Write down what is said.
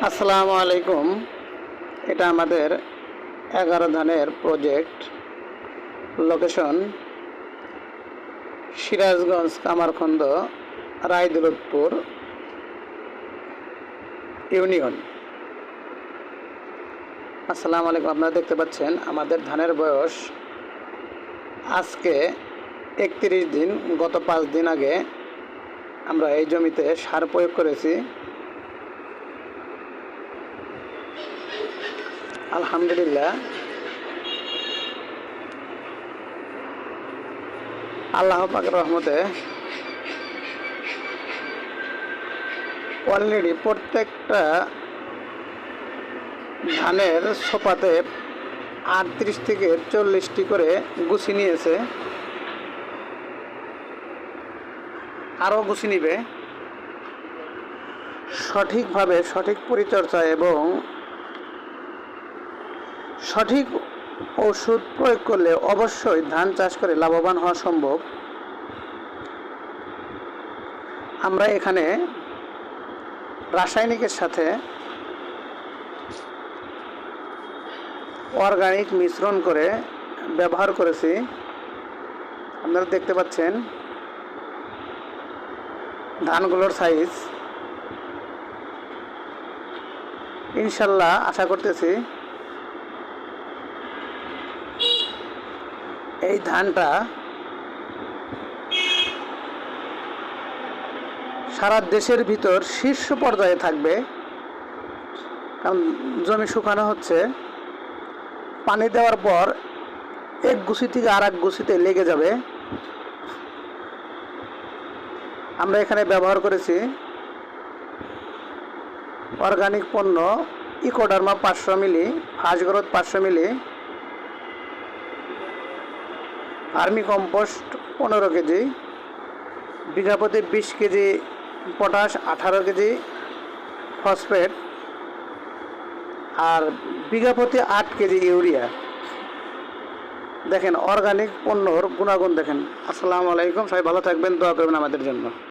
আসসালামু আলাইকুম। এটা আমাদের 11 ধানের project. Location Sirajganj, Kamarkhanda, Raydaulatpur union. আসসালামু আলাইকুম। আপনারা দেখতে পাচ্ছেন আমাদের ধানের বয়স আজকে 31 দিন। গত 5 দিন আগে আমরা এই জমিতে সার প্রয়োগ করেছি। আলহামদুলিল্লাহ, আল্লাহ পাকের রহমতে অলরেডি প্রত্যেকটা ধানের সোপাতে 38 থেকে 40টি করে গুছি নিয়েছে, আরও গুছি নিবে। সঠিকভাবে সঠিক পরিচর্যা এবং সঠিক ওষুধ প্রয়োগ করলে অবশ্যই ধান চাষ করে লাভবান হওয়া সম্ভব। আমরা এখানে রাসায়নিকের সাথে অর্গানিক মিশ্রণ করে ব্যবহার করেছি। আপনারা দেখতে পাচ্ছেন ধানগুলোর সাইজ। ইনশাল্লাহ আশা করতেছি এই ধানটা সারা দেশের ভিতর শীর্ষ পর্যায়ে থাকবে, কারণ জমি শুকানো হচ্ছে। পানি দেওয়ার পর এক গুছি থেকে আর এক গুছিতে লেগে যাবে। আমরা এখানে ব্যবহার করেছি অর্গানিক পণ্য ইকোডার্মা 500 মিলি, ফার্স্টগ্রোথ 500 মিলি, ভার্মি কম্পোস্ট 15 কেজি, বিঘা প্রতি 20 কেজি পটাশ, 18 কেজি ফসফেট, আর বিঘা প্রতি 8 কেজি ইউরিয়া। দেখেন অর্গানিক পণ্যর গুণাগুণ দেখেন। আসসালামু আলাইকুম। সবাই ভালো থাকবেন, দোয়া করবেন আমাদের জন্য।